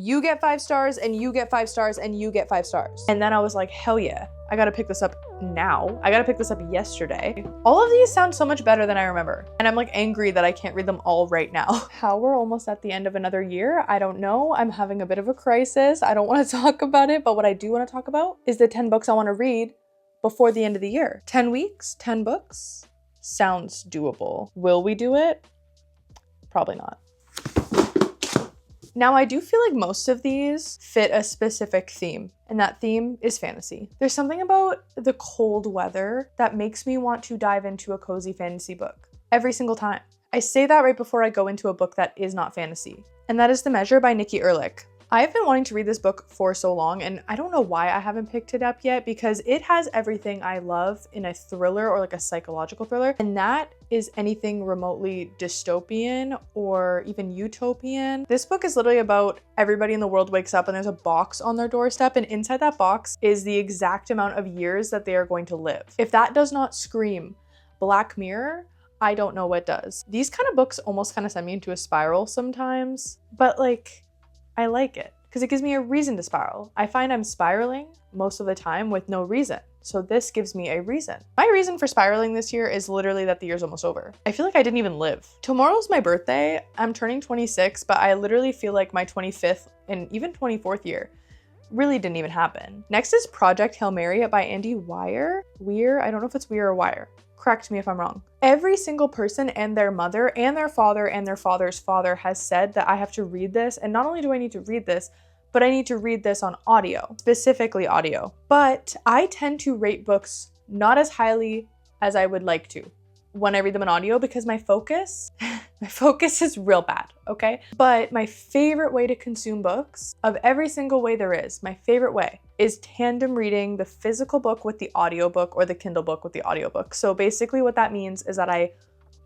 You get 5 stars and you get 5 stars and you get 5 stars. And then I was like, hell yeah, I gotta pick this up now. I gotta pick this up yesterday. All of these sound so much better than I remember. And I'm like angry that I can't read them all right now. How we're almost at the end of another year, I don't know. I'm having a bit of a crisis. I don't want to talk about it, but what I do want to talk about is the 10 books I want to read before the end of the year. 10 weeks, 10 books? Sounds doable. Will we do it? Probably not. Now, I do feel like most of these fit a specific theme, and that theme is fantasy. There's something about the cold weather that makes me want to dive into a cozy fantasy book every single time. I say that right before I go into a book that is not fantasy, and that is The Measure by Nikki Erlich. I've been wanting to read this book for so long, and I don't know why I haven't picked it up yet, because it has everything I love in a thriller or like a psychological thriller, and that is anything remotely dystopian or even utopian. This book is literally about everybody in the world wakes up and there's a box on their doorstep, and inside that box is the exact amount of years that they are going to live. If that does not scream Black Mirror, I don't know what does. These kind of books almost kind of send me into a spiral sometimes, but like, I like it because it gives me a reason to spiral. I find I'm spiraling most of the time with no reason. So this gives me a reason. My reason for spiraling this year is literally that the year's almost over. I feel like I didn't even live. Tomorrow's my birthday. I'm turning 26, but I literally feel like my 25th and even 24th year really didn't even happen. Next is Project Hail Mary by Andy Weir. I don't know if it's Weir or Wire. Correct me if I'm wrong. Every single person and their mother and their father and their father's father has said that I have to read this. And not only do I need to read this, but I need to read this on audio, specifically audio. But I tend to rate books not as highly as I would like to when I read them on audio, because my focus is real bad, okay? But my favorite way to consume books, of every single way there is, my favorite way is tandem reading the physical book with the audiobook or the Kindle book with the audiobook. So basically what that means is that I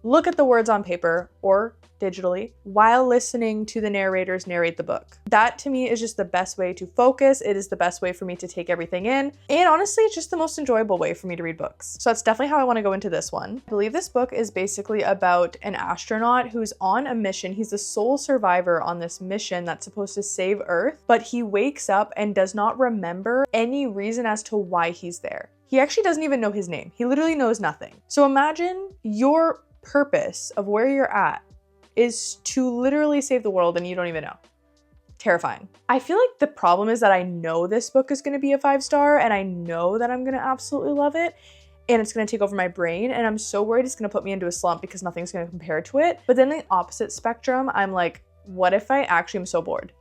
look at the words on paper or digitally while listening to the narrators narrate the book. That to me is just the best way to focus. It is the best way for me to take everything in. And honestly, it's just the most enjoyable way for me to read books. So that's definitely how I want to go into this one. I believe this book is basically about an astronaut who's on a mission. He's the sole survivor on this mission that's supposed to save Earth, but he wakes up and does not remember any reason as to why he's there. He actually doesn't even know his name. He literally knows nothing. So imagine your purpose of where you're at is to literally save the world and you don't even know. Terrifying. I feel like the problem is that I know this book is going to be a 5-star and I know that I'm going to absolutely love it and it's going to take over my brain, and I'm so worried it's going to put me into a slump because nothing's going to compare to it. But then the opposite spectrum, I'm like, what if I actually am so bored?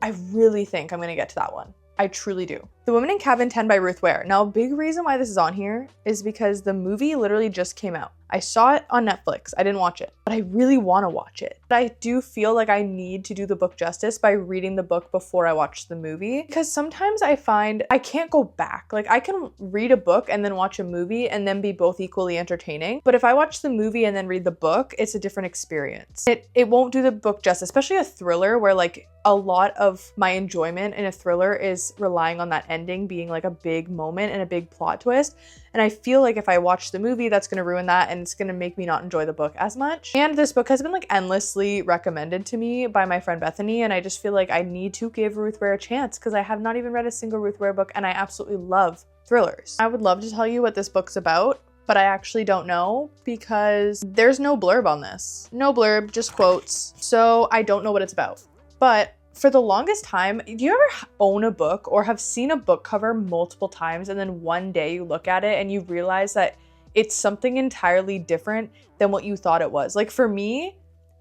I really think I'm going to get to that one. I truly do. The Woman in Cabin 10 by Ruth Ware. Now, a big reason why this is on here is because the movie literally just came out. I saw it on Netflix. I didn't watch it, but I really want to watch it. But I do feel like I need to do the book justice by reading the book before I watch the movie, because sometimes I find I can't go back. Like, I can read a book and then watch a movie and then be both equally entertaining. But if I watch the movie and then read the book, it's a different experience. It won't do the book justice, especially a thriller where like a lot of my enjoyment in a thriller is relying on that ending being like a big moment and a big plot twist. And I feel like if I watch the movie, that's going to ruin that and it's going to make me not enjoy the book as much. And this book has been like endlessly recommended to me by my friend Bethany, and I just feel like I need to give Ruth Ware a chance because I have not even read a single Ruth Ware book and I absolutely love thrillers. I would love to tell you what this book's about, but I actually don't know because there's no blurb on this. No blurb, just quotes. So I don't know what it's about. But for the longest time, do you ever own a book or have seen a book cover multiple times and then one day you look at it and you realize that it's something entirely different than what you thought it was? Like for me,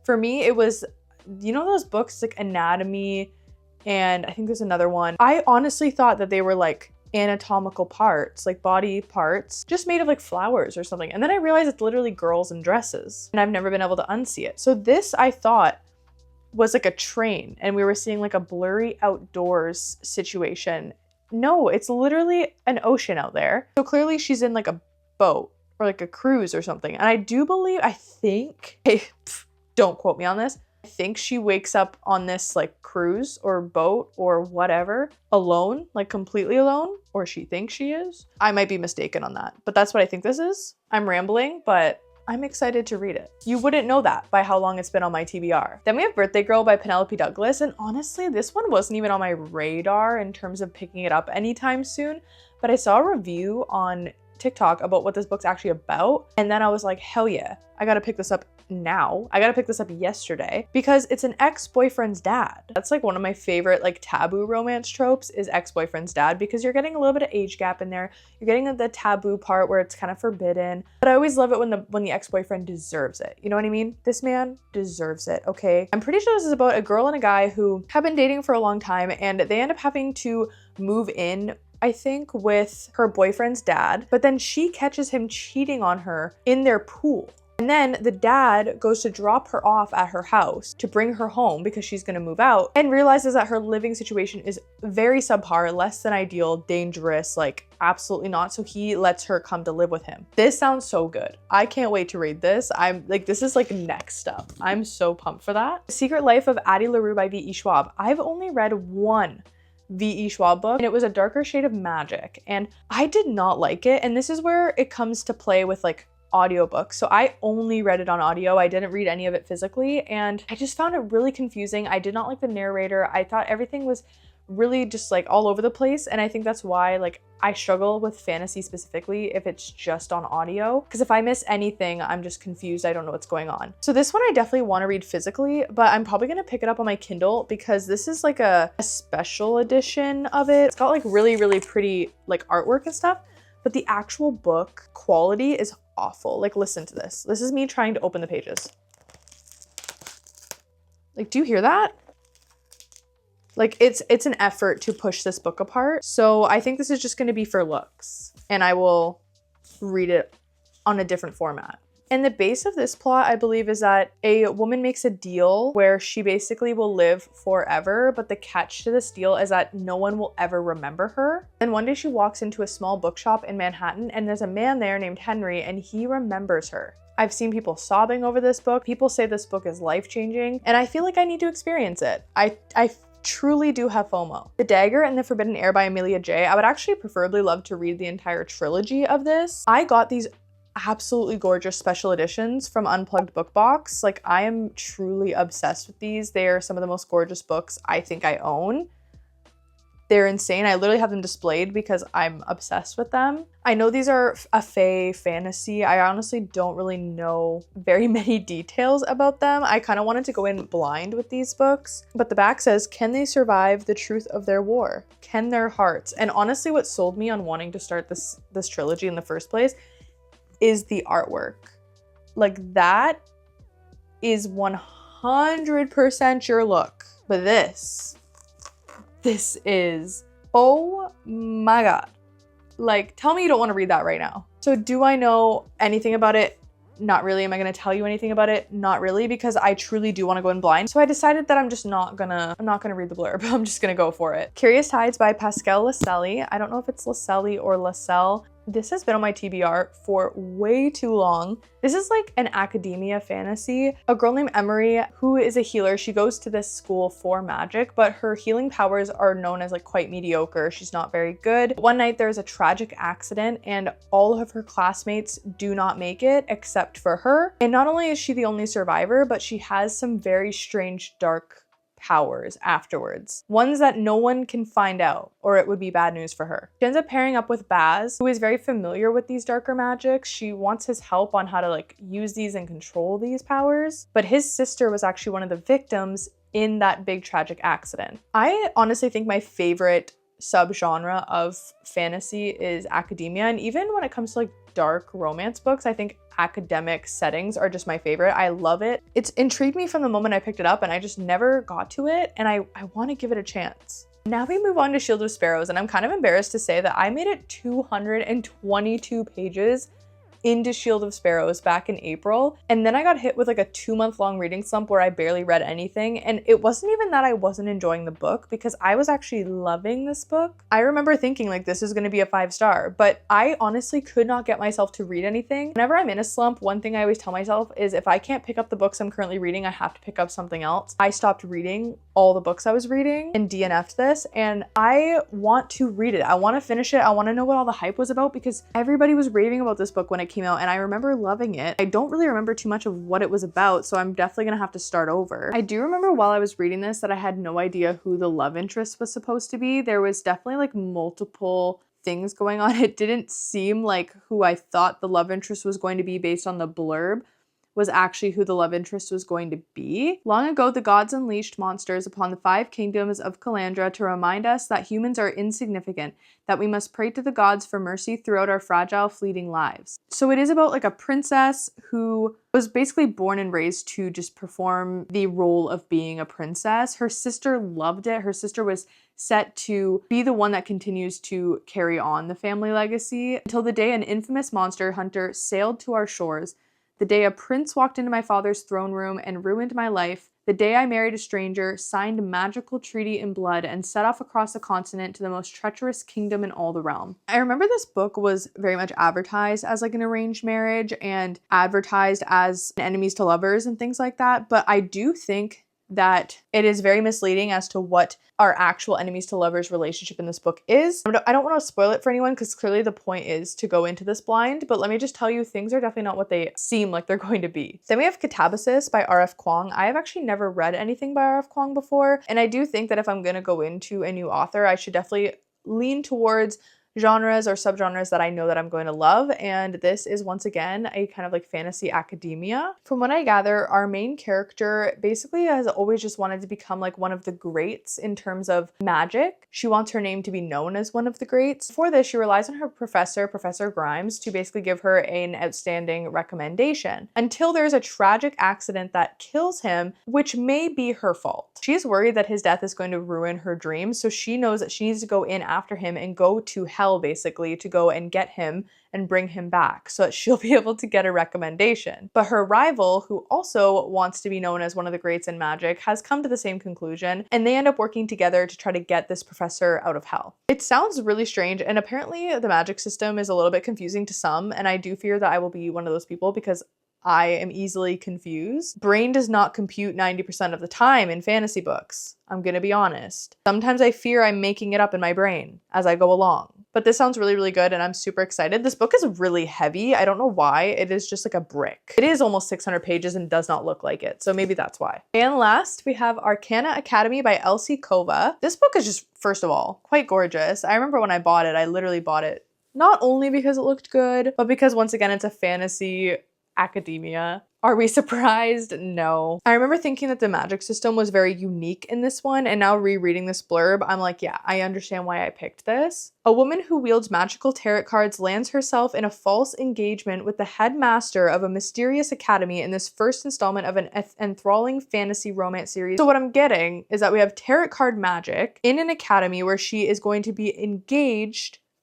it was, you know those books like Anatomy, and I think there's another one. I honestly thought that they were like anatomical parts, like body parts, just made of like flowers or something. And then I realized it's literally girls in dresses and I've never been able to unsee it. So this I thought was like a train and we were seeing like a blurry outdoors situation. No, it's literally an ocean out there. So clearly she's in like a boat or like a cruise or something. And I think, hey, don't quote me on this. I think she wakes up on this like cruise or boat or whatever alone, like completely alone, or she thinks she is. I might be mistaken on that, but that's what I think this is. I'm rambling, but I'm excited to read it. You wouldn't know that by how long it's been on my TBR. Then we have Birthday Girl by Penelope Douglas, and honestly, this one wasn't even on my radar in terms of picking it up anytime soon, but I saw a review on TikTok about what this book's actually about, and then I was like, hell yeah, I gotta pick this up now. I gotta pick this up yesterday because it's an ex-boyfriend's dad. That's like one of my favorite like taboo romance tropes is ex-boyfriend's dad, because you're getting a little bit of age gap in there. You're getting the taboo part where it's kind of forbidden. But I always love it when the ex-boyfriend deserves it. You know what I mean? This man deserves it, okay? I'm pretty sure this is about a girl and a guy who have been dating for a long time, and they end up having to move in, I think, with her boyfriend's dad, but then she catches him cheating on her in their pool. And then the dad goes to drop her off at her house to bring her home because she's gonna move out, and realizes that her living situation is very subpar, less than ideal, dangerous, like absolutely not. So he lets her come to live with him. This sounds so good. I can't wait to read this. I'm like, this is like next up. I'm so pumped for that. Secret Life of Addie LaRue by V.E. Schwab. I've only read one V.E. Schwab book, and it was A Darker Shade of Magic, and I did not like it. And this is where it comes to play with like audiobooks. So I only read it on audio. I didn't read any of it physically, and I just found it really confusing. I did not like the narrator. I thought everything was really just like all over the place, and I think that's why like I struggle with fantasy specifically if it's just on audio, because if I miss anything, I'm just confused. I don't know what's going on. So this one I definitely want to read physically, but I'm probably gonna pick it up on my Kindle because this is like a special edition of it. It's got like really, really pretty like artwork and stuff, but the actual book quality is awful. Like, listen to this. This is me trying to open the pages. Like, do you hear that? Like, it's an effort to push this book apart. So I think this is just going to be for looks, and I will read it on a different format. And the base of this plot, I believe, is that a woman makes a deal where she basically will live forever, but the catch to this deal is that no one will ever remember her. And one day she walks into a small bookshop in Manhattan, and there's a man there named Henry, and he remembers her. I've seen people sobbing over this book. People say this book is life-changing, and I feel like I need to experience it. I truly do have FOMO. The Dagger and the Forbidden Heir by Amelia J. I would actually preferably love to read the entire trilogy of this. I got these absolutely gorgeous special editions from Unplugged Book Box. Like, I am truly obsessed with these. They are some of the most gorgeous books I think I own. They're insane. I literally have them displayed because I'm obsessed with them. I know these are a fae fantasy. I honestly don't really know very many details about them. I kind of wanted to go in blind with these books, but the back says, can they survive the truth of their war? Can their hearts? And honestly, what sold me on wanting to start this trilogy in the first place is the artwork. Like, that is 100% your look. But this is, oh my God. Like, tell me you don't want to read that right now. So do I know anything about it? Not really. Am I going to tell you anything about it? Not really, because I truly do want to go in blind. So I decided that I'm not gonna read the blurb. I'm just gonna go for it. Curious Tides by Pascal Lascelles. I don't know if it's Lascelles or Lascelles. This has been on my TBR for way too long. This is like an academia fantasy. A girl named Emery, who is a healer, she goes to this school for magic, but her healing powers are known as like quite mediocre. She's not very good. One night there's a tragic accident and all of her classmates do not make it except for her. And not only is she the only survivor, but she has some very strange, dark powers afterwards. Ones that no one can find out, or it would be bad news for her. She ends up pairing up with Baz, who is very familiar with these darker magics. She wants his help on how to like use these and control these powers. But his sister was actually one of the victims in that big tragic accident. I honestly think my favorite subgenre of fantasy is academia. And even when it comes to like dark romance books, I think academic settings are just my favorite. I love it. It's intrigued me from the moment I picked it up, and I just never got to it, and I want to give it a chance. Now we move on to Shield of Sparrows, and I'm kind of embarrassed to say that I made it 222 pages into Shield of Sparrows back in April, and then I got hit with like a 2-month-long reading slump where I barely read anything. And it wasn't even that I wasn't enjoying the book, because I was actually loving this book. I remember thinking like, this is going to be a 5-star, but I honestly could not get myself to read anything. Whenever I'm in a slump, one thing I always tell myself is if I can't pick up the books I'm currently reading, I have to pick up something else. I stopped reading all the books I was reading and DNF'd this, and I want to read it. I want to finish it. I want to know what all the hype was about, because everybody was raving about this book when it it came out, and I remember loving it. I don't really remember too much of what it was about, so I'm definitely gonna have to start over. I do remember while I was reading this that I had no idea who the love interest was supposed to be. There was definitely like multiple things going on. It didn't seem like who I thought the love interest was going to be based on the blurb was actually who the love interest was going to be. Long ago, the gods unleashed monsters upon the 5 kingdoms of Calandra to remind us that humans are insignificant, that we must pray to the gods for mercy throughout our fragile, fleeting lives. So it is about like a princess who was basically born and raised to just perform the role of being a princess. Her sister loved it. Her sister was set to be the one that continues to carry on the family legacy until the day an infamous monster hunter sailed to our shores. The day a prince walked into my father's throne room and ruined my life. The day I married a stranger, signed a magical treaty in blood, and set off across the continent to the most treacherous kingdom in all the realm. I remember this book was very much advertised as like an arranged marriage and advertised as enemies to lovers and things like that. But I do think that it is very misleading as to what our actual enemies to lovers relationship in this book is. I don't want to spoil it for anyone because clearly the point is to go into this blind, but let me just tell you, things are definitely not what they seem like they're going to be. Then we have Catabasis by R.F. Kuang. I have actually never read anything by R.F. Kuang before, and I do think that if I'm going to go into a new author, I should definitely lean towards genres or subgenres that I know that I'm going to love, and this is once again a kind of like fantasy academia. From what I gather, our main character basically has always just wanted to become like one of the greats in terms of magic. She wants her name to be known as one of the greats. For this, she relies on her professor, Professor Grimes, to basically give her an outstanding recommendation until there's a tragic accident that kills him, which may be her fault. She's worried that his death is going to ruin her dreams, so she knows that she needs to go in after him and go to hell basically to go and get him and bring him back so that she'll be able to get a recommendation. But her rival, who also wants to be known as one of the greats in magic, has come to the same conclusion, and they end up working together to try to get this professor out of hell. It sounds really strange, and apparently the magic system is a little bit confusing to some, and I do fear that I will be one of those people because I am easily confused. Brain does not compute 90% of the time in fantasy books. I'm gonna be honest. Sometimes I fear I'm making it up in my brain as I go along. But this sounds really, really good and I'm super excited. This book is really heavy. I don't know why. It is just like a brick. It is almost 600 pages and does not look like it. So maybe that's why. And last, we have Arcana Academy by Elsie Kova. This book is just, first of all, quite gorgeous. I remember when I bought it, I literally bought it not only because it looked good, but because once again, it's a fantasy academia. Are we surprised? No. I remember thinking that the magic system was very unique in this one, and now rereading this blurb, I'm like, yeah, I understand why I picked this. A woman who wields magical tarot cards lands herself in a false engagement with the headmaster of a mysterious academy in this first installment of an enthralling fantasy romance series. So what I'm getting is that we have tarot card magic in an academy where she is going to be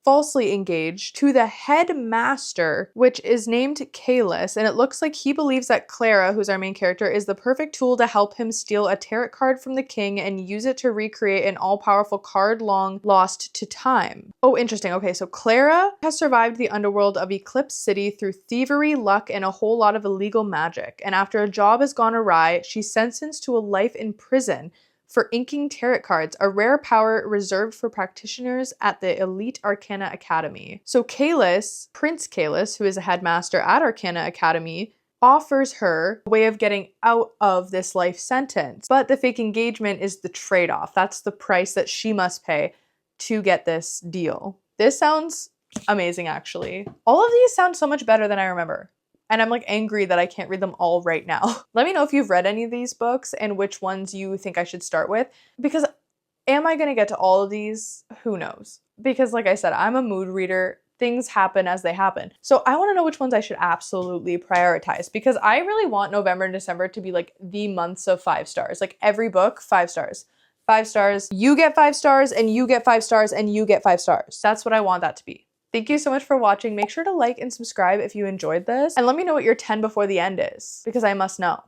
falsely engaged to the headmaster, which is named Kalis, and it looks like he believes that Clara, who's our main character, is the perfect tool to help him steal a tarot card from the king and use it to recreate an all-powerful card long lost to time. Oh, interesting. Okay, so Clara has survived the underworld of Eclipse City through thievery, luck, and a whole lot of illegal magic, and after a job has gone awry, she's sentenced to a life in prison for inking tarot cards, a rare power reserved for practitioners at the elite Arcana Academy. So Kalis, Prince Kalis, who is a headmaster at Arcana Academy, offers her a way of getting out of this life sentence. But the fake engagement is the trade-off. That's the price that she must pay to get this deal. This sounds amazing, actually. All of these sound so much better than I remember. And I'm like angry that I can't read them all right now. Let me know if you've read any of these books and which ones you think I should start with. Because am I going to get to all of these? Who knows? Because like I said, I'm a mood reader. Things happen as they happen. So I want to know which ones I should absolutely prioritize because I really want November and December to be like the months of 5 stars. Like every book, 5 stars. 5 stars. You get 5 stars and you get 5 stars and you get 5 stars. That's what I want that to be. Thank you so much for watching. Make sure to like and subscribe if you enjoyed this. And let me know what your 10 before the end is because I must know.